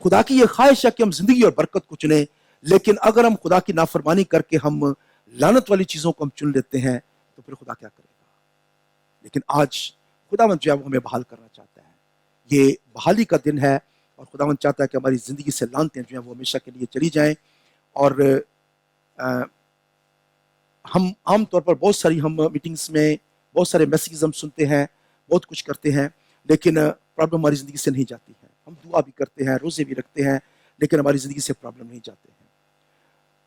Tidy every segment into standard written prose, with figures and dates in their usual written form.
خدا کی یہ خواہش ہے کہ ہم زندگی اور برکت کو چنیں، لیکن اگر ہم خدا کی نافرمانی کر کے ہم لعنت والی چیزوں کو ہم چن لیتے ہیں تو پھر خدا کیا کرے گا؟ لیکن آج خداوند جو ہے وہ ہمیں بحال کرنا چاہتا ہے، یہ بحالی کا دن ہے، اور خداوند چاہتا ہے کہ ہماری زندگی سے لعنتیں جو ہیں وہ ہمیشہ کے لیے چلی جائیں۔ اور ہم عام طور پر بہت ساری ہم میٹنگز میں بہت سارے میسیجز ہم سنتے ہیں، بہت کچھ کرتے ہیں، لیکن پرابلم ہماری زندگی سے نہیں جاتی ہے۔ ہم دعا بھی کرتے ہیں، روزے بھی رکھتے ہیں، لیکن ہماری زندگی سے پرابلم نہیں جاتے ہیں۔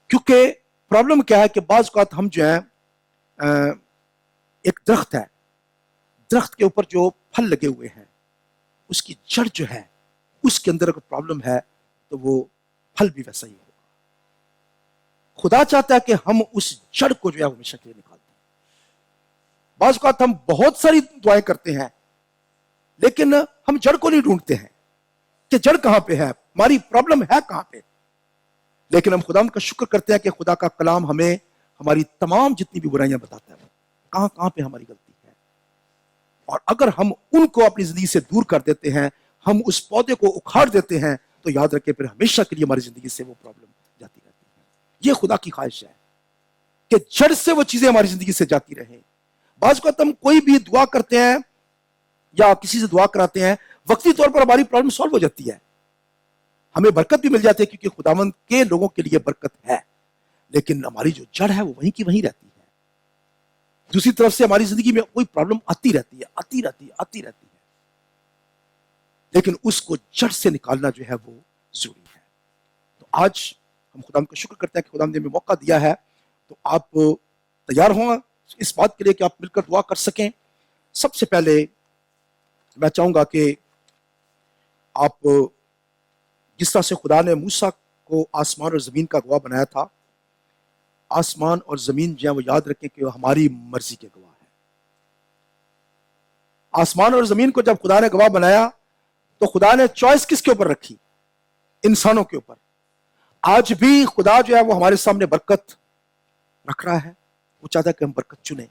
کیونکہ پرابلم کیا ہے کہ بعض اوقات ہم جو ہے ایک درخت ہے، درخت کے اوپر جو پھل لگے ہوئے ہیں، اس کی جڑ جو ہے اس کے اندر اگر پرابلم ہے تو وہ پھل بھی ویسا ہی ہوگا۔ خدا چاہتا ہے کہ ہم اس جڑ کو جو ہے وہ ہمیشہ کے لیے نکال دیں۔ بعض اوقات ہم بہت ساری دعائیں کرتے ہیں، لیکن ہم جڑ کو نہیں ڈھونڈتے ہیں کہ جڑ کہاں پہ ہے، ہماری پرابلم ہے کہاں پہ۔ لیکن ہم خدا کا شکر کرتے ہیں کہ خدا کا کلام ہمیں ہماری تمام جتنی بھی برائیاں بتاتا ہے، کہاں کہاں پہ ہماری غلطی ہے، اور اگر ہم ان کو اپنی زندگی سے دور کر دیتے ہیں، ہم اس پودے کو اکھاڑ دیتے ہیں، تو یاد رکھیں پھر ہمیشہ کے لیے ہماری زندگی سے وہ پرابلم جاتی رہتی ہے۔ یہ خدا کی خواہش ہے کہ جڑ سے وہ چیزیں ہماری زندگی سے جاتی رہیں۔ بعض اوقات ہم کوئی بھی دعا کرتے ہیں یا کسی سے دعا کراتے ہیں، وقتی طور پر ہماری پرابلم سالو ہو جاتی ہے، ہمیں برکت بھی مل جاتی ہے کیونکہ خداوند کے لوگوں کے لیے برکت ہے، لیکن ہماری جو جڑ ہے وہ وہیں کی وہیں رہتی ہے۔ دوسری طرف سے ہماری زندگی میں کوئی پرابلم آتی رہتی ہے، لیکن اس کو جڑ سے نکالنا جو ہے وہ ضروری ہے۔ تو آج ہم خدا کا شکر کرتے ہیں کہ خدا نے ہمیں موقع دیا ہے، تو آپ تیار ہوں اس بات کے لیے کہ آپ مل کر دعا کر سکیں۔ سب سے پہلے میں چاہوں گا کہ آپ جس طرح سے خدا نے موسیٰ کو آسمان اور زمین کا گواہ بنایا تھا، آسمان اور زمین جو ہے وہ یاد رکھیں کہ وہ ہماری مرضی کے گواہ ہیں۔ آسمان اور زمین کو جب خدا نے گواہ بنایا تو خدا نے چوائس کس کے اوپر رکھی؟ انسانوں کے اوپر۔ آج بھی خدا جو ہے وہ ہمارے سامنے برکت رکھ رہا ہے، وہ چاہتا ہے کہ ہم برکت چنیں،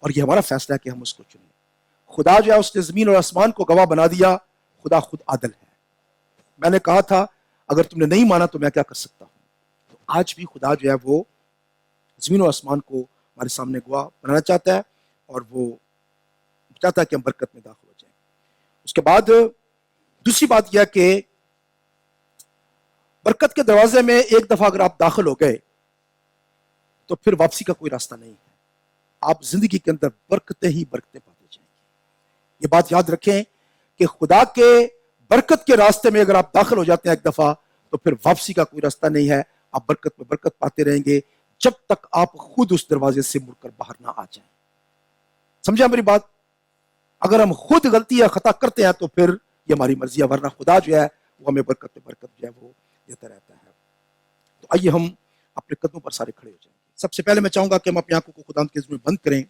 اور یہ ہمارا فیصلہ ہے کہ ہم اس کو چنیں۔ خدا جو ہے اس نے زمین اور آسمان کو گواہ بنا دیا، خدا خود عادل ہے۔ میں نے کہا تھا اگر تم نے نہیں مانا تو میں کیا کر سکتا ہوں؟ تو آج بھی خدا جو ہے وہ زمین اور آسمان کو ہمارے سامنے گواہ بنانا چاہتا ہے، اور وہ چاہتا ہے کہ ہم برکت میں داخل ہو جائیں۔ اس کے بعد دوسری بات یہ ہے کہ برکت کے دروازے میں ایک دفعہ اگر آپ داخل ہو گئے تو پھر واپسی کا کوئی راستہ نہیں ہے۔ آپ زندگی کے اندر برکتیں ہی برکتیں پاتے جائیں گے۔ یہ بات یاد رکھیں کہ خدا کے برکت کے راستے میں اگر آپ داخل ہو جاتے ہیں ایک دفعہ تو پھر واپسی کا کوئی راستہ نہیں ہے۔ آپ برکت میں برکت پاتے رہیں گے جب تک آپ خود اس دروازے سے مڑ کر باہر نہ آ جائیں۔ سمجھا میری بات؟ اگر ہم خود غلطی یا خطا کرتے ہیں تو پھر یہ ہماری مرضی ہے، ورنہ خدا جو ہے وہ ہمیں برکت میں برکت جو ہے وہ دیتا رہتا ہے۔ تو آئیے ہم اپنے قدموں پر سارے کھڑے ہو جائیں گے۔ سب سے پہلے میں چاہوں گا کہ ہم اپنی آنکھوں کو خداوند کے حضور میں بند کریں،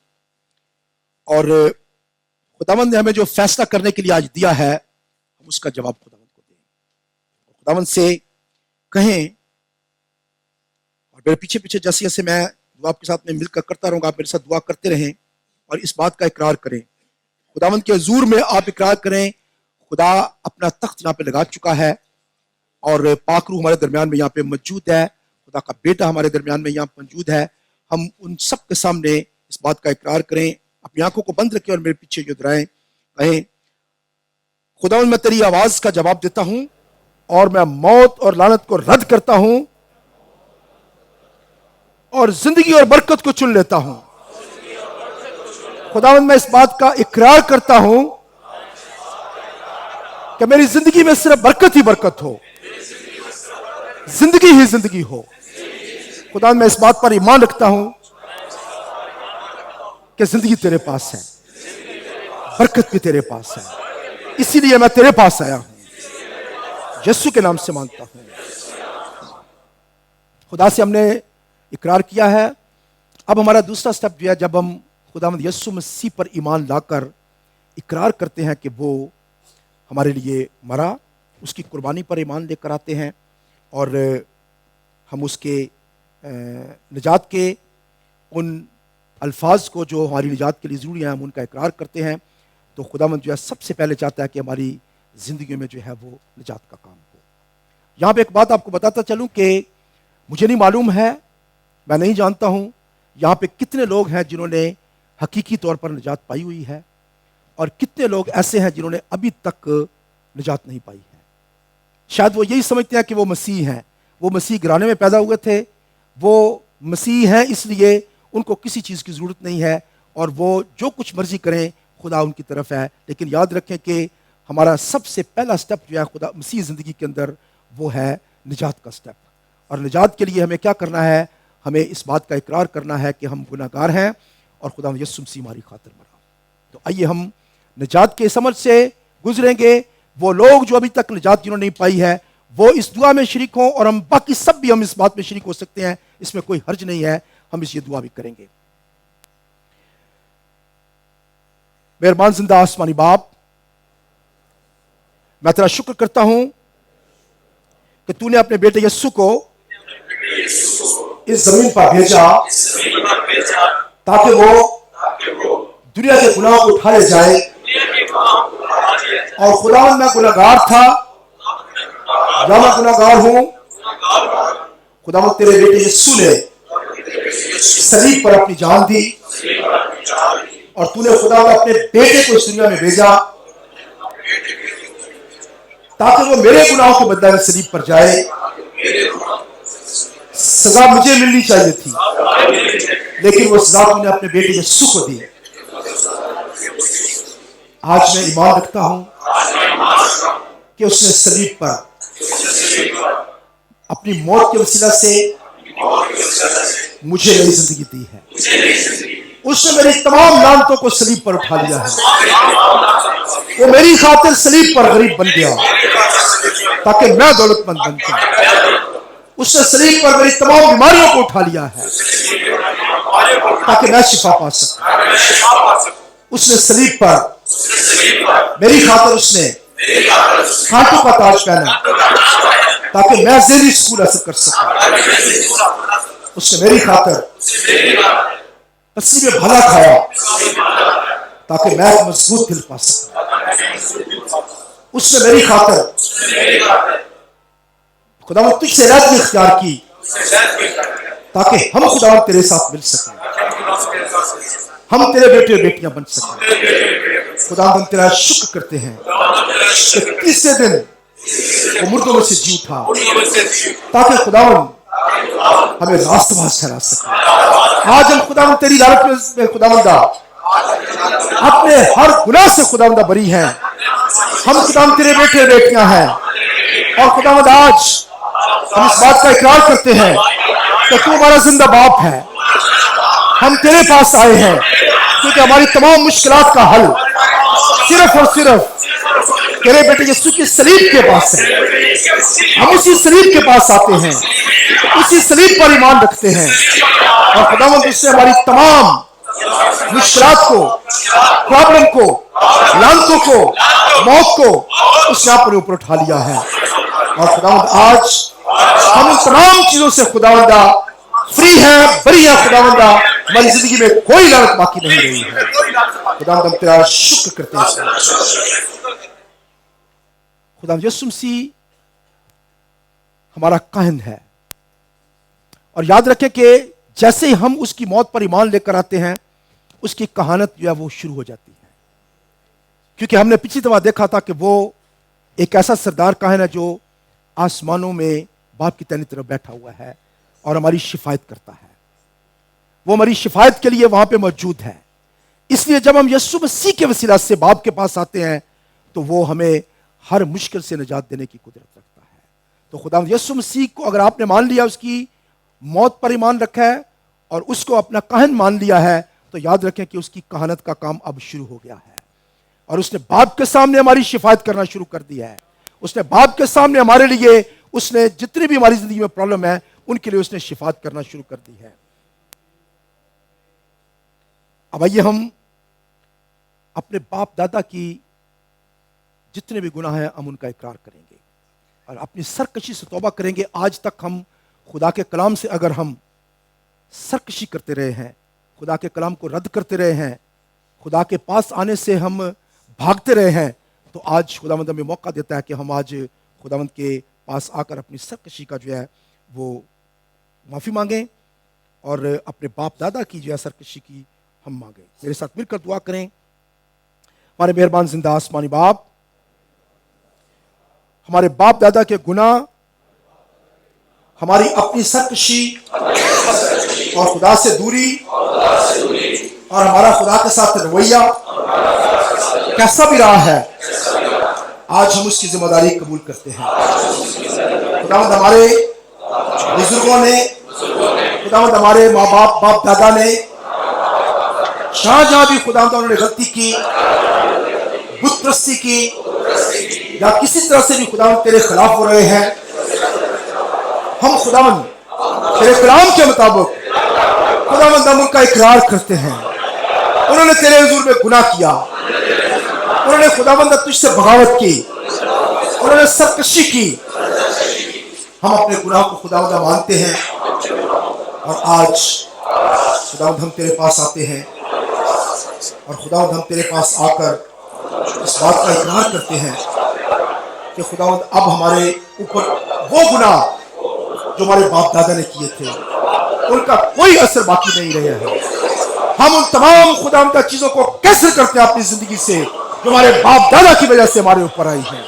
اور خداوند نے ہمیں جو فیصلہ کرنے کے لیے آج دیا ہے ہم اس کا جواب خداوند کو دیں، اور خداوند سے کہیں، اور میرے پیچھے پیچھے جیسے جیسے میں دعا آپ کے ساتھ میں مل کر کرتا رہوں گا، آپ میرے ساتھ دعا کرتے رہیں اور اس بات کا اقرار کریں۔ خداوند کے حضور میں آپ اقرار کریں، خدا اپنا تخت یہاں پہ لگا چکا ہے، اور پاک روح ہمارے درمیان میں یہاں پہ موجود ہے، خدا کا بیٹا ہمارے درمیان میں یہاں موجود ہے۔ ہم ان سب کے سامنے اس بات کا اقرار کریں، اپنی آنکھوں کو بند رکھیں اور میرے پیچھے جو دہرائیں، کہیں خداوند میں تیری آواز کا جواب دیتا ہوں، اور میں موت اور لعنت کو رد کرتا ہوں اور زندگی اور برکت کو چن لیتا ہوں۔ خداوند میں اس بات کا اقرار کرتا ہوں کہ میری زندگی میں صرف برکت ہی برکت ہو، زندگی ہی زندگی ہو۔ خداوند میں اس بات پر ایمان رکھتا ہوں کہ زندگی تیرے پاس ہے، برکت بھی تیرے پاس ہے، اسی لیے میں تیرے پاس آیا ہوں۔ یسوع کے نام سے مانگتا ہوں۔ خدا سے ہم نے اقرار کیا ہے، اب ہمارا دوسرا سٹیپ جو ہے، جب ہم خداوند یسوع مسیح پر ایمان لا کر اقرار کرتے ہیں کہ وہ ہمارے لیے مرا، اس کی قربانی پر ایمان لے کر آتے ہیں، اور ہم اس کے نجات کے ان الفاظ کو جو ہماری نجات کے لیے ضروری ہیں ہم ان کا اقرار کرتے ہیں، تو خداوند جو ہے سب سے پہلے چاہتا ہے کہ ہماری زندگی میں جو ہے وہ نجات کا کام ہو۔ یہاں پہ ایک بات آپ کو بتاتا چلوں کہ مجھے نہیں معلوم ہے، میں نہیں جانتا ہوں یہاں پہ کتنے لوگ ہیں جنہوں نے حقیقی طور پر نجات پائی ہوئی ہے، اور کتنے لوگ ایسے ہیں جنہوں نے ابھی تک نجات نہیں پائی ہے۔ شاید وہ یہی سمجھتے ہیں کہ وہ مسیح ہیں، وہ مسیح گھرانے میں پیدا ہوئے تھے، وہ مسیح ہیں، اس لیے ان کو کسی چیز کی ضرورت نہیں ہے، اور وہ جو کچھ مرضی کریں خدا ان کی طرف ہے۔ لیکن یاد رکھیں کہ ہمارا سب سے پہلا سٹیپ جو ہے خدا مسیح زندگی کے اندر، وہ ہے نجات کا سٹیپ۔ اور نجات کے لیے ہمیں کیا کرنا ہے؟ ہمیں اس بات کا اقرار کرنا ہے کہ ہم گناہ گار ہیں اور خدا یسوع مسیح ہماری خاطر مرا۔ تو آئیے ہم نجات کے سمجھ سے گزریں گے۔ وہ لوگ جو ابھی تک نجات جنہوں نے نہیں پائی ہے وہ اس دعا میں شریک ہوں، اور ہم باقی سب بھی ہم اس بات میں شریک ہو سکتے ہیں، اس میں کوئی حرج نہیں ہے، ہم اس یہ دعا بھی کریں گے۔ مہربان زندہ آسمانی باپ، میں تیرا شکر کرتا ہوں کہ تو نے اپنے بیٹے یسوع کو اس زمین پر بھیجا تاکہ وہ دنیا کے گناہوں کو اٹھا لے جائے۔ اور خداوند میں گناہ گار تھا یا میں گناہ گار ہوں، خداوند تیرے بیٹے یسوع نے صلیب پر اپنی جان دی، اور تو نے خداوند اپنے بیٹے کو اس دنیا میں بھیجا تاکہ وہ میرے گناہوں کے بدلے میں صلیب پر جائے۔ سزا مجھے ملنی چاہیے تھی، لیکن وہ سزا تو نے اپنے بیٹے یسوع کو دی۔ آج میں ایمان رکھتا ہوں کہ اس نے صلیب پر اپنی موت کے وسیلہ سے مجھے نئی زندگی دی ہے۔ اس نے میری تمام لعنتوں کو صلیب پر اٹھا لیا ہے۔ وہ میری خاطر صلیب پر غریب بن گیا تاکہ میں دولت مند بن جاؤں۔ اس نے صلیب پر میری تمام بیماریوں کو اٹھا لیا ہے تاکہ میں شفا پا سکوں۔ اس نے صلیب پر میری خاطر اس نے کانٹوں کا تاج پہنا تاکہ میں ذیلی سکول حاصل کر سکوں۔ اس نے میری خاطر پسینے بھلا کھایا تاکہ میں ایک مضبوط دل پا سکوں۔ اس نے میری خاطر خداوند تجھ سے رحمت اختیار کی تاکہ ہم خداوند تیرے ساتھ مل سکیں، ہم تیرے بیٹے اور بیٹیاں بن سکیں۔ خداوند ہم تیرا شکر کرتے ہیں کہ تیسرے دن وہ مردوں میں سے جی اٹھا تاکہ خداوند ہمیں راست باز ٹھہرا سکے۔ آج ہم خداوند تیری عدالت میں خداوندہ اپنے ہر گناہ سے خداوندہ بری ہیں، ہم خداوند تیرے بیٹے اور بیٹیاں ہیں، اور خداوند آج ہم اس بات کا اقرار کرتے ہیں کہ تو ہمارا زندہ باپ ہے۔ ہم تیرے پاس آئے ہیں کیونکہ ہماری تمام مشکلات کا حل صرف اور صرف تیرے بیٹے یسوع کی صلیب کے پاس ہے۔ ہم اسی صلیب کے پاس آتے ہیں، اسی صلیب پر ایمان رکھتے ہیں، اور خداوند اس نے ہماری تمام مشکلات کو، پرابلم کو، لعنتوں کو، موت کو اس نے اپنے اوپر اٹھا لیا ہے۔ اور خداوند آج ہم ان تمام چیزوں سے خداوندہ فری ہیں، بری ہیں۔ خداوندہ ہماری زندگی میں کوئی لعنت باقی نہیں رہی ہے۔ خداوند ہم تیرا شکر کرتے ہیں۔ خداوند یسوع مسیح ہمارا کاہن ہے، اور یاد رکھیں کہ جیسے ہی ہم اس کی موت پر ایمان لے کر آتے ہیں، اس کی کہانت جو ہے وہ شروع ہو جاتی ہے، کیونکہ ہم نے پچھلی دفعہ دیکھا تھا کہ وہ ایک ایسا سردار کاہن ہے جو آسمانوں میں باپ کی دائنی طرف بیٹھا ہوا ہے اور ہماری شفاعت کرتا ہے۔ وہ ہماری شفاعت کے لیے وہاں پہ موجود ہے۔ اس لیے جب ہم یسوع مسیح کے وسیلہ سے باپ کے پاس آتے ہیں تو وہ ہمیں ہر مشکل سے نجات دینے کی قدرت رکھتا ہے۔ تو خدا یسوع مسیح کو اگر آپ نے مان لیا، اس کی موت پر ایمان رکھا ہے اور اس کو اپنا کاہن مان لیا ہے، تو یاد رکھیں کہ اس کی کہانت کا کام اب شروع ہو گیا ہے، اور اس نے باپ کے سامنے ہماری شفاعت کرنا شروع کر دیا ہے۔ اس نے باپ کے سامنے ہمارے لیے، اس نے جتنی بھی ہماری زندگی میں پرابلم ہے ان کے لیے اس نے شفاعت کرنا شروع کر دی ہے۔ اب آئیے ہم اپنے باپ دادا کی جتنے بھی گناہ ہیں ہم ان کا اقرار کریں گے اور اپنی سرکشی سے توبہ کریں گے۔ آج تک ہم خدا کے کلام سے اگر ہم سرکشی کرتے رہے ہیں، خدا کے کلام کو رد کرتے رہے ہیں، خدا کے پاس آنے سے ہم بھاگتے رہے ہیں، تو آج خداوند ہمیں موقع دیتا ہے کہ ہم آج خداوند کے پاس آ کر اپنی سرکشی کا جو ہے وہ معافی مانگیں اور اپنے باپ دادا کی جو ہے سرکشی کی ہم مانگیں. میرے ساتھ مل کر دعا کریں. ہمارے مہربان زندہ آسمانی باپ، ہمارے باپ دادا کے گناہ، ہماری اپنی سرکشی اور خدا سے دوری اور ہمارا خدا کے ساتھ رویہ کیسا بھی رہا ہے، آج ہم اس کی ذمہ داری قبول کرتے ہیں. خداوند ہمارے بزرگوں نے، خداوند ہمارے ماں باپ دادا نے جہاں بھی خداوند انہوں نے غلطی کی، بت پرستی کی یا کسی طرح سے بھی خداوند تیرے خلاف ہو رہے ہیں، ہم خداوند تیرے کلام کے مطابق خداوند ہم ان کا اقرار کرتے ہیں. انہوں نے تیرے حضور میں گناہ کیا، انہوں نے خداوند تجھ سے بغاوت کی، انہوں نے سرکشی کی. ہم اپنے گناہ کو خداوند مانتے ہیں اور آج خداوند ہم تیرے پاس آتے ہیں اور خداوند ہم تیرے پاس آ کر اس بات کا اقرار کرتے ہیں کہ خداوند اب ہمارے اوپر وہ گناہ جو ہمارے باپ دادا نے کیے تھے ان کا کوئی اثر باقی نہیں رہا ہے. ہم ان تمام خداوند چیزوں کو کیسے کرتے ہیں اپنی زندگی سے جو ہمارے باپ دادا کی وجہ سے ہمارے اوپر آئی ہیں.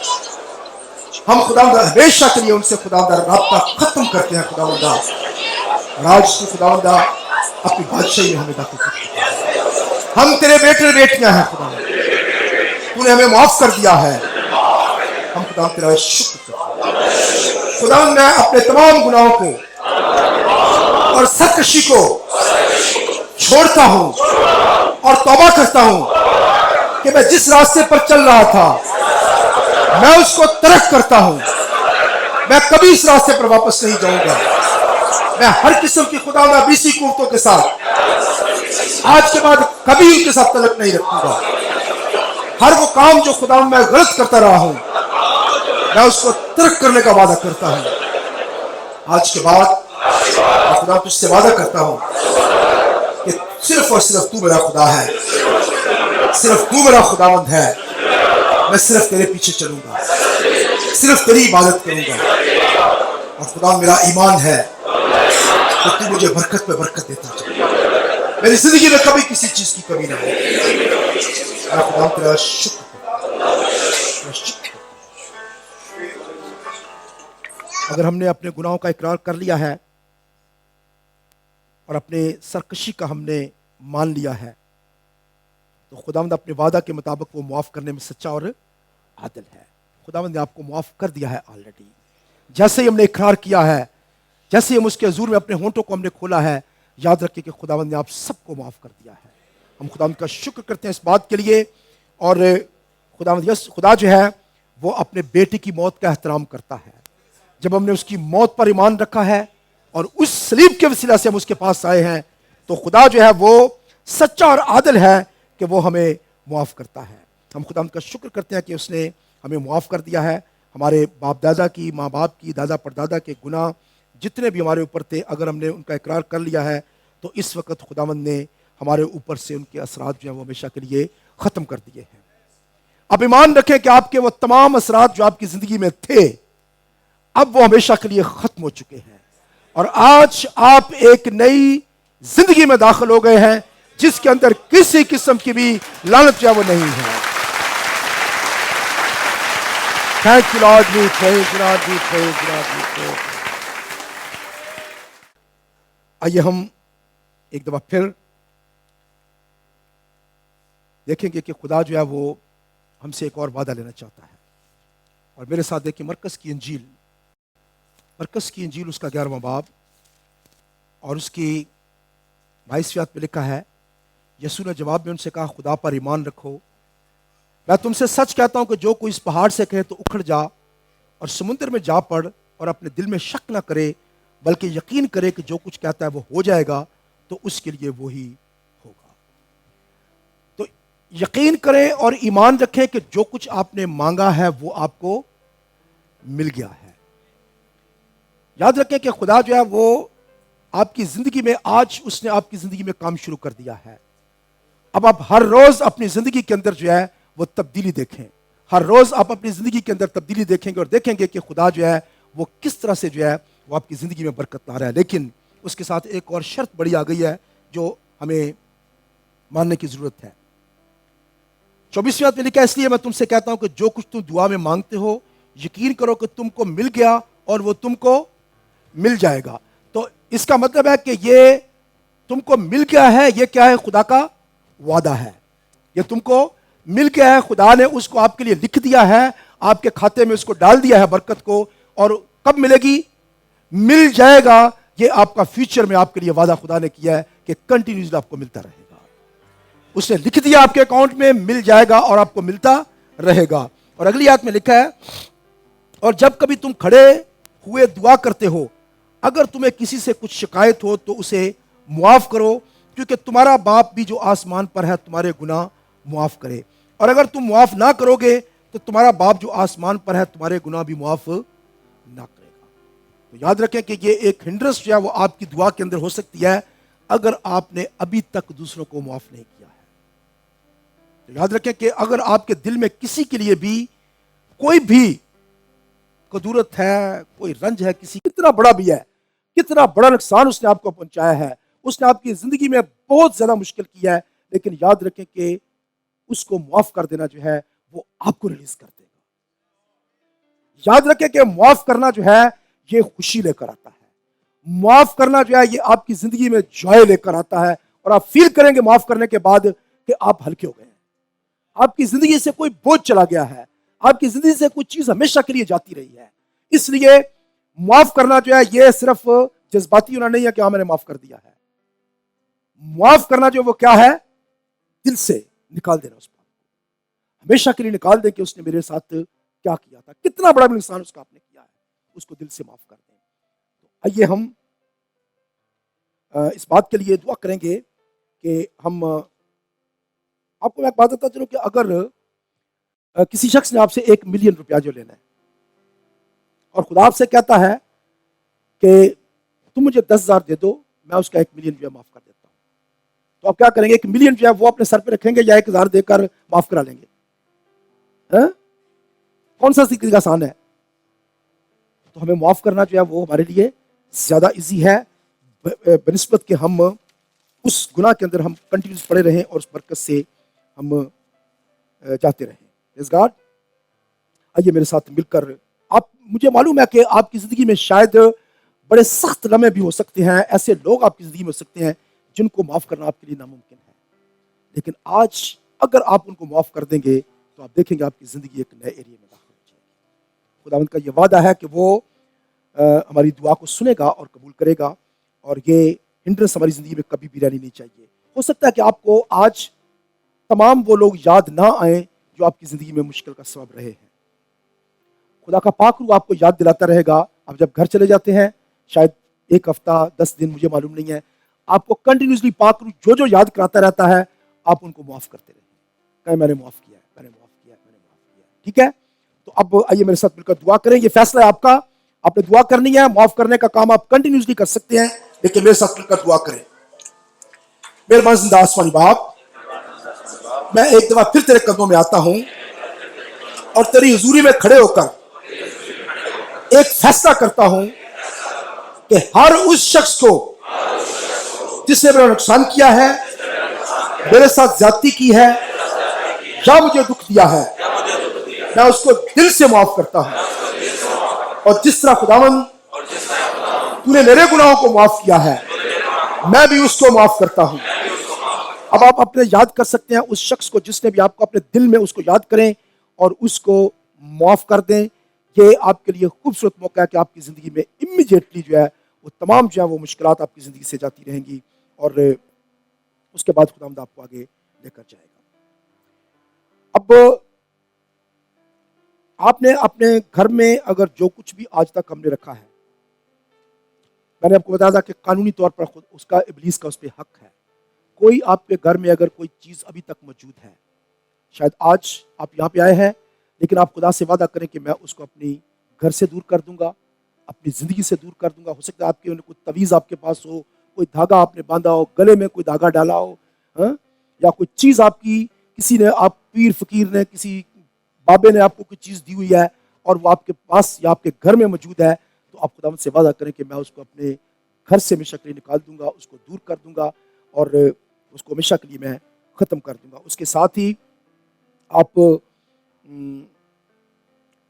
ہم خداوند ہمیشہ کے لیے ان سے خداوند رابطہ ختم کرتے ہیں. خداوند راج کی خداوند اپنی بادشاہی میں ہمیں داخل کرتے ہیں. ہم تیرے بیٹے بیٹیاں ہیں خداوند، تو نے ہمیں معاف کر دیا ہے. ہم خداوند تیرا شکر کرتے ہیں. خداوند میں اپنے تمام گناہوں کو اور سرکشی کو چھوڑتا ہوں اور توبہ کرتا ہوں کہ میں جس راستے پر چل رہا تھا میں اس کو ترک کرتا ہوں. میں کبھی اس راستے پر واپس نہیں جاؤں گا. میں ہر قسم کی خداوند ابلیسی قوتوں کے ساتھ آج کے بعد کبھی ان کے ساتھ تعلق نہیں رکھوں گا. ہر وہ کام جو خداوند میں غلط کرتا رہا ہوں میں اس کو ترک کرنے کا وعدہ کرتا ہوں. آج کے بعد میں خدا تجھ سے وعدہ کرتا ہوں کہ صرف اور صرف تو میرا خدا ہے، صرف تو میرا خداوند ہے. میں صرف تیرے پیچھے چلوں گا، صرف تیری عبادت کروں گا. اور خدا میرا ایمان ہے کہ تو مجھے برکت پہ برکت دیتا چاہے. میری زندگی میں کبھی کسی چیز کی کمی نہ ہو. میں خدا تیرا شکر کرتا ہوں. اگر ہم نے اپنے گناہوں کا اقرار کر لیا ہے اور اپنے سرکشی کا ہم نے مان لیا ہے تو خداوند اپنے وعدہ کے مطابق وہ معاف کرنے میں سچا اور عادل ہے. خداوند نے آپ کو معاف کر دیا ہے آلریڈی. جیسے ہی ہم نے اقرار کیا ہے، جیسے ہی ہم اس کے حضور میں اپنے ہونٹوں کو ہم نے کھولا ہے، یاد رکھیں کہ خداوند نے آپ سب کو معاف کر دیا ہے. ہم خداوند کا شکر کرتے ہیں اس بات کے لیے. اور خدا جو ہے وہ اپنے بیٹے کی موت کا احترام کرتا ہے. جب ہم نے اس کی موت پر ایمان رکھا ہے اور اس صلیب کے وسیلہ سے ہم اس کے پاس آئے ہیں تو خدا جو ہے وہ سچا اور عادل ہے کہ وہ ہمیں معاف کرتا ہے. ہم خداوند کا شکر کرتے ہیں کہ اس نے ہمیں معاف کر دیا ہے. ہمارے باپ دادا کی، ماں باپ کی، دادا پردادا کے گناہ جتنے بھی ہمارے اوپر تھے، اگر ہم نے ان کا اقرار کر لیا ہے تو اس وقت خداوند نے ہمارے اوپر سے ان کے اثرات جو ہیں وہ ہمیشہ کے لیے ختم کر دیے ہیں. اب ایمان رکھیں کہ آپ کے وہ تمام اثرات جو آپ کی زندگی میں تھے اب وہ ہمیشہ کے لیے ختم ہو چکے ہیں اور آج آپ ایک نئی زندگی میں داخل ہو گئے ہیں جس کے اندر کسی قسم کی بھی لعنت جو وہ نہیں ہے. Thank you Lord, we praise you Lord, we praise you Lord, we praise you. آئیے ہم ایک دفعہ پھر دیکھیں گے کہ خدا جو ہے وہ ہم سے ایک اور وعدہ لینا چاہتا ہے. اور میرے ساتھ دیکھیں مرکز کی انجیل اس کا 11واں باب اور اس کی 22 آیت پہ لکھا ہے، یسوع نے جواب میں ان سے کہا خدا پر ایمان رکھو. میں تم سے سچ کہتا ہوں کہ جو کوئی اس پہاڑ سے کہے تو اکھڑ جا اور سمندر میں جا پڑ اور اپنے دل میں شک نہ کرے بلکہ یقین کرے کہ جو کچھ کہتا ہے وہ ہو جائے گا تو اس کے لیے وہی ہوگا. تو یقین کریں اور ایمان رکھیں کہ جو کچھ آپ نے مانگا ہے وہ آپ کو مل گیا ہے. یاد رکھیں کہ خدا جو ہے وہ آپ کی زندگی میں آج اس نے آپ کی زندگی میں کام شروع کر دیا ہے. اب آپ ہر روز اپنی زندگی کے اندر جو ہے وہ تبدیلی دیکھیں. ہر روز آپ اپنی زندگی کے اندر تبدیلی دیکھیں گے اور دیکھیں گے کہ خدا جو ہے وہ کس طرح سے جو ہے وہ آپ کی زندگی میں برکت لا رہا ہے. لیکن اس کے ساتھ ایک اور شرط بڑی آ گئی ہے جو ہمیں ماننے کی ضرورت ہے. 24ویں آیت میں لکھا ہے اس لیے میں تم سے کہتا ہوں کہ جو کچھ تم دعا میں مانگتے ہو یقین کرو کہ تم کو مل گیا اور وہ تم کو مل جائے گا. تو اس کا مطلب ہے کہ یہ تم کو مل گیا ہے, یہ کیا ہے؟ خدا کا وعدہ ہے. یہ تم کو مل گیا ہے, خدا نے اس کو آپ کے لیے لکھ دیا ہے, آپ کے کھاتے میں اس کو ڈال دیا ہے برکت کو. اور کب ملے گی؟ مل جائے گا. یہ آپ کا فیوچر میں آپ کے لیے وعدہ خدا نے کیا ہے کہ کنٹینیوسلی آپ کو ملتا رہے گا. اس نے لکھ دیا آپ کے اکاؤنٹ میں, مل جائے گا اور آپ کو ملتا رہے گا. اور اگلی آیت میں لکھا ہے اور جب کبھی تم کھڑے ہوئے دعا کرتے ہو اگر تمہیں کسی سے کچھ شکایت ہو تو اسے معاف کرو کیونکہ تمہارا باپ بھی جو آسمان پر ہے تمہارے گناہ معاف کرے. اور اگر تم معاف نہ کرو گے تو تمہارا باپ جو آسمان پر ہے تمہارے گناہ بھی معاف نہ کرے گا. تو یاد رکھیں کہ یہ ایک ہنڈرنس جو ہے وہ آپ کی دعا کے اندر ہو سکتی ہے اگر آپ نے ابھی تک دوسروں کو معاف نہیں کیا ہے. تو یاد رکھیں کہ اگر آپ کے دل میں کسی کے لیے بھی کوئی بھی قدورت ہے, کوئی رنج ہے, کسی کتنا بڑا بھی ہے, کتنا بڑا نقصان اس نے آپ کو پہنچایا ہے, اس نے آپ کی زندگی میں بہت زیادہ مشکل کیا ہے, لیکن یاد رکھیں کہ اس کو معاف کر دینا جو ہے وہ آپ کو ریلیز کر دے گا. یاد رکھیں کہ معاف کرنا جو ہے یہ خوشی لے کر آتا ہے. معاف کرنا جو ہے یہ آپ کی زندگی میں جوائے لے کر آتا ہے اور آپ فیل کریں گے معاف کرنے کے بعد کہ آپ ہلکے ہو گئے ہیں. آپ کی زندگی سے کوئی بوجھ چلا گیا ہے, آپ کی زندگی سے کوئی چیز ہمیشہ کے لیے جاتی رہی ہے. اس لیے معاف کرنا جو ہے یہ صرف جذباتی ہونا نہیں ہے کہ ہاں میں نے معاف کر دیا ہے. معاف کرنا جو وہ کیا ہے؟ دل سے نکال دینا اس بات کو, ہمیشہ کے لیے نکال دیں کہ اس نے میرے ساتھ کیا کیا تھا, کتنا بڑا نقصان اس کا آپ نے کیا ہے, اس کو دل سے معاف کر دیں. تو آئیے ہم اس بات کے لیے دعا کریں گے کہ ہم آپ کو میں ایک بات بتا چلوں کہ اگر کسی شخص نے آپ سے 1 ملین روپیہ جو لینا ہے اور خدا آپ سے کہتا ہے کہ تم مجھے 10,000 دے دو میں اس کا 1 ملین روپیہ معاف کر دیتا ہوں, تو آپ کیا کریں گے؟ 1 ملین جو ہے وہ اپنے سر پہ رکھیں گے یا 1,000 دے کر معاف کرا لیں گے؟ کون سا طریقہ آسان ہے؟ تو ہمیں معاف کرنا جو ہے وہ ہمارے لیے زیادہ ایزی ہے بنسبت کہ ہم اس گناہ کے اندر ہم کنٹینیوس پڑے رہیں اور اس برکت سے ہم جاتے رہیں. پریز گاڈ. آئیے میرے ساتھ مل کر, مجھے معلوم ہے کہ آپ کی زندگی میں شاید بڑے سخت لمحے بھی ہو سکتے ہیں, ایسے لوگ آپ کی زندگی میں ہو سکتے ہیں جن کو معاف کرنا آپ کے لیے ناممکن ہے, لیکن آج اگر آپ ان کو معاف کر دیں گے تو آپ دیکھیں گے آپ کی زندگی ایک نئے ایریے میں داخل ہو جائے گی. خداوند کا یہ وعدہ ہے کہ وہ ہماری دعا کو سنے گا اور قبول کرے گا, اور یہ ہنڈرنس ہماری زندگی میں کبھی بھی رہنی نہیں چاہیے. ہو سکتا ہے کہ آپ کو آج تمام وہ لوگ یاد نہ آئیں جو آپ کی زندگی میں مشکل کا سبب رہے ہیں. خدا کا پاک روح آپ کو یاد دلاتا رہے گا. آپ جب گھر چلے جاتے ہیں, شاید 1 ہفتہ 10 دن, مجھے معلوم نہیں ہے, آپ کو کنٹینیوسلی پاک روح جو یاد کراتا رہتا ہے آپ ان کو معاف کرتے رہیں. کہیں میں نے معاف کیا ہے, میں نے معاف کیا ہے, میں نے معاف کیا ہے. ٹھیک ہے, تو اب آئیے میرے ساتھ مل کر دعا کریں. یہ فیصلہ ہے آپ کا, آپ نے دعا کرنی ہے. معاف کرنے کا کام آپ کنٹینیوسلی کر سکتے ہیں, لیکن میرے ساتھ مل کر دعا کریں. مہربان زندہ آسمانی باپ, میں ایک دفعہ پھر تیرے قدموں میں آتا ہوں اور تیری حضوری میں کھڑے ہو کر ایک فیصلہ کرتا ہوں کہ ہر اس شخص کو جس نے میرا نقصان کیا ہے, میرے ساتھ زیادتی کی ہے یا مجھے دکھ دیا ہے, میں اس کو دل سے معاف کرتا ہوں. اور جس طرح خداوند تو نے میرے گناہوں کو معاف کیا ہے میں بھی اس کو معاف کرتا ہوں. اب آپ اپنے یاد کر سکتے ہیں اس شخص کو جس نے بھی آپ کو اپنے دل میں, اس کو یاد کریں اور اس کو معاف کر دیں. یہ آپ کے لیے خوبصورت موقع ہے کہ آپ کی زندگی میں امیجیٹلی جو ہے وہ تمام جو ہے وہ مشکلات آپ کی زندگی سے جاتی رہیں گی, اور اس کے بعد خداوند آپ کو آگے لے کر جائے گا. اب آپ نے اپنے گھر میں اگر جو کچھ بھی آج تک ہم نے رکھا ہے, میں نے آپ کو بتایا تھا کہ قانونی طور پر خود اس کا ابلیس کا اس پہ حق ہے. کوئی آپ کے گھر میں اگر کوئی چیز ابھی تک موجود ہے, شاید آج آپ یہاں پہ آئے ہیں, لیکن آپ خدا سے وعدہ کریں کہ میں اس کو اپنی گھر سے دور کر دوں گا, اپنی زندگی سے دور کر دوں گا. ہو سکتا ہے آپ کے کوئی تعویذ آپ کے پاس ہو, کوئی دھاگا آپ نے باندھا ہو, گلے میں کوئی دھاگا ڈالا ہو, یا کوئی چیز آپ کی کسی نے, آپ پیر فقیر نے, کسی بابے نے آپ کو کوئی چیز دی ہوئی ہے اور وہ آپ کے پاس یا آپ کے گھر میں موجود ہے. تو آپ خداوند سے وعدہ کریں کہ میں اس کو اپنے گھر سے ہمیشہ کے لیے نکال دوں گا، اس کو دور کر دوں گا اور اس کو ہمیشہ کے لیے میں ختم کر دوں گا۔ اس کے ساتھ ہی آپ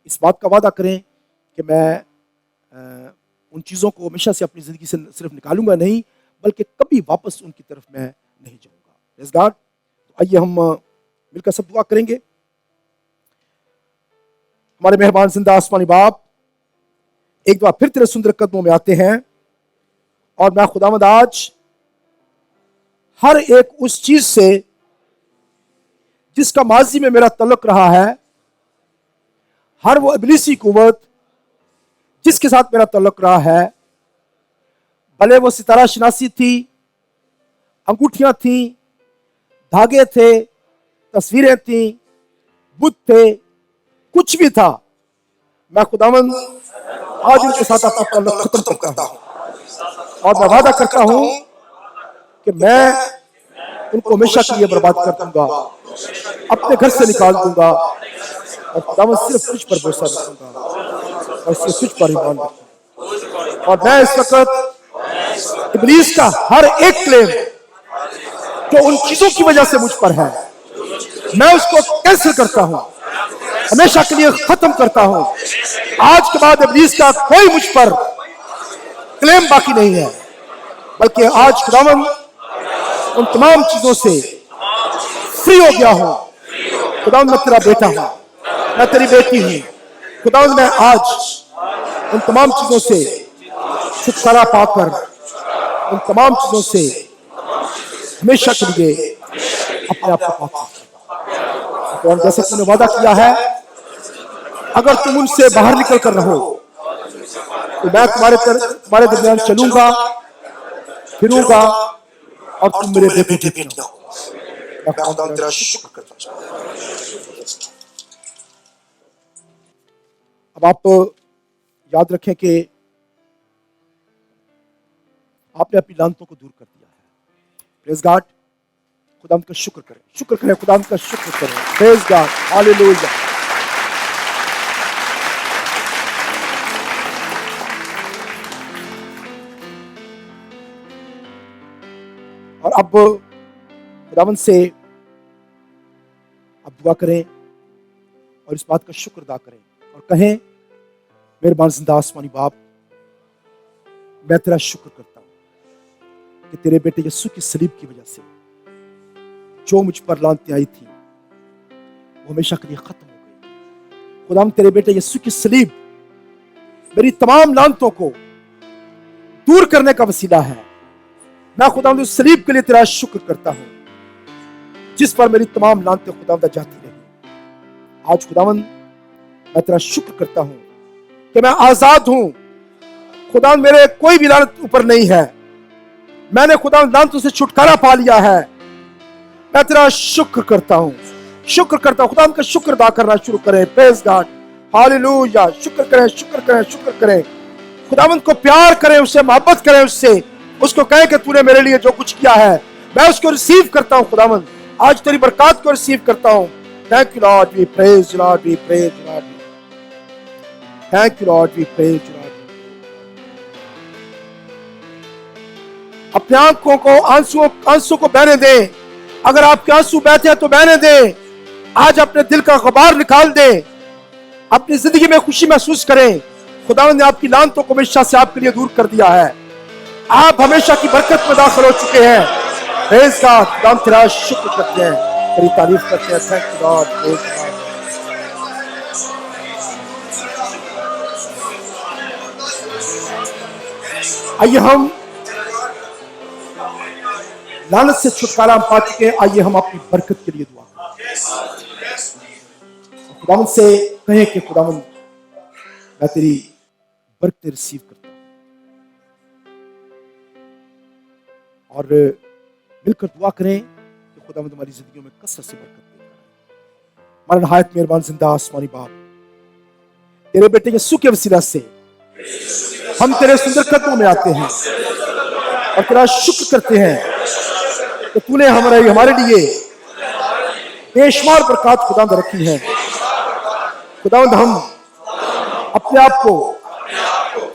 اس بات کا وعدہ کریں کہ میں ان چیزوں کو ہمیشہ سے اپنی زندگی سے صرف نکالوں گا نہیں، بلکہ کبھی واپس ان کی طرف میں نہیں جاؤں گا۔ پریز گاڈ۔ تو آئیے ہم مل کر سب دعا کریں گے۔ ہمارے مہربان زندہ آسمانی باپ، ایک دفعہ پھر تیرے سندر قدموں میں آتے ہیں، اور میں خداوند آج ہر ایک اس چیز سے جس کا ماضی میں میرا تعلق رہا ہے، ہر وہ ابلیسی قوت جس کے ساتھ میرا تعلق رہا ہے، بھلے وہ ستارہ شناسی تھی، انگوٹھیاں تھیں، دھاگے تھے، تصویریں تھیں، بت تھے، کچھ بھی تھا، میں خداوند آج ان کے ساتھ اپنا تعلق ختم کرتا ہوں، اور میں وعدہ کرتا ہوں کہ میں ان کو ہمیشہ کے لیے برباد کر دوں گا، اپنے گھر سے نکال دوں گا، اور خداوند صرف تجھ پر بھروسہ رکھوں گا اور صرف تجھ پر ایمان رکھوں گا۔ اور میں اس وقت ابلیس کا ہر ایک کلیم جو ان چیزوں کی وجہ سے مجھ پر ہے، میں اس کو کینسل کرتا ہوں، ہمیشہ کے لیے ختم کرتا ہوں۔ آج کے بعد ابلیس کا کوئی مجھ پر کلیم باقی نہیں ہے، بلکہ آج خداوند ان تمام چیزوں سے فری ہو گیا ہوں۔ خداوند میں تیرا بیٹا ہوں، میں تیری بیٹی ہوں۔ خداوند میں آج ان تمام چیزوں سے چھٹکارا پا کر ان تمام چیزوں سے ہمیشہ کے لیے اپنے آپ کو پاک کروں گا۔ اور جیسے تم نے وعدہ کیا ہے، اگر تم ان سے باہر نکل کر رہو تو میں تمہارے درمیان چلوں گا، پھروں گا، اور تم میرے بیٹے بیٹیاں ہو۔ میں خدا تیرا شکر کرتا ہوں۔ اب آپ یاد رکھیں کہ آپ نے اپنی لعنتوں کو دور کر دیا ہے۔ پریز گاڈ۔ خدا کا شکر کریں، شکر کریں، خدا کا شکر کریں۔ پریز گاڈ، ہاللیلویہ۔ اور اب خداوند سے اب دعا کریں اور اس بات کا شکر ادا کریں اور کہیں، مہربان زندہ آسمانی باپ، میں تیرا شکر کرتا ہوں کہ تیرے بیٹے یسوع کی صلیب کی وجہ سے جو مجھ پر لعنتیں آئی تھی وہ ہمیشہ کے لیے ختم ہو گئی۔ خداوند تیرے بیٹے یسوع کی صلیب میری تمام لعنتوں کو دور کرنے کا وسیلہ ہے۔ میں خداوند اس صلیب کے لیے تیرا شکر کرتا ہوں جس پر میری تمام لعنتیں خداوند جاتی رہی۔ آج خداوند میں تیرا شکر کرتا ہوں کہ میں آزاد ہوں۔ خداوند میرے کوئی بھی لعنت اوپر نہیں ہے، میں نے خداوند لعنتوں سے چھٹکارا پا لیا ہے۔ میں تیرا شکر کرتا ہوں، شکر کرتا ہوں۔ خداوند کا شکر ادا کرنا شروع کریں۔ پریز گاڈ، ہاللیلویہ۔ شکر کریں، شکر کریں، شکر کریں۔ خداوند کو پیار کریں، اس سے محبت کریں، اس کو کہیں کہ تو نے میرے لیے جو کچھ کیا ہے میں اس کو ریسیو کرتا ہوں۔ خداوند آج تیری برکات کو ریسیو کرتا ہوں۔ Thank you Lord, we praise you Lord, we praise you Lord. Thank you Lord, we praise you Lord. اپنے آنکھوں کو آنسو کو بہنے دیں۔ اگر آپ کے آنسو بہتے ہیں تو بہنے دیں۔ آج اپنے دل کا غبار نکال دیں، اپنی زندگی میں خوشی محسوس کریں۔ خداوند نے آپ کی لعنتوں کو ہمیشہ سے آپ کے لیے دور کر دیا ہے۔ آپ ہمیشہ کی برکت میں داخل ہو چکے ہیں۔ پریز گاڈ، خداوند تیرا شکر کرتے ہیں، تیری تعریف کرتے ہیں۔ Thank you God, praise God. آئیے ہم لعنت سے چھٹکارا ہم پا چکے ہیں، آئیے ہم اپنی برکت کے لیے دعا کریں۔ خداوند سے کہیں کہ خداوند میں تیری برکت ریسیو کرتا ہوں، اور مل کر دعا کریں کہ خداوند ہماری زندگیوں میں کثرت سے برکت دے گا۔ ہمارا نہایت مہربان زندہ آسمانی باپ، تیرے بیٹے یسوع کے وسیلہ سے ہم تیرے سندر قدموں میں آتے ہیں اور تیرا شکر کرتے ہیں کہ تو نے ہمارے لیے بے شمار برکات خداوند رکھی ہے۔ خداوند ہم اپنے آپ کو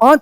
5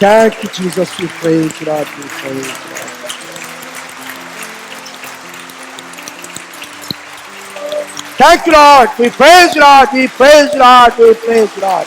Thank you, Jesus. We praise you, Lord. We praise you, Lord. Thank you, Lord. We praise you, Lord. We praise you, Lord. We praise you, Lord.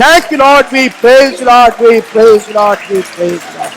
Thank you, Lord. We praise you, Lord. We praise you, Lord. We praise you, Lord.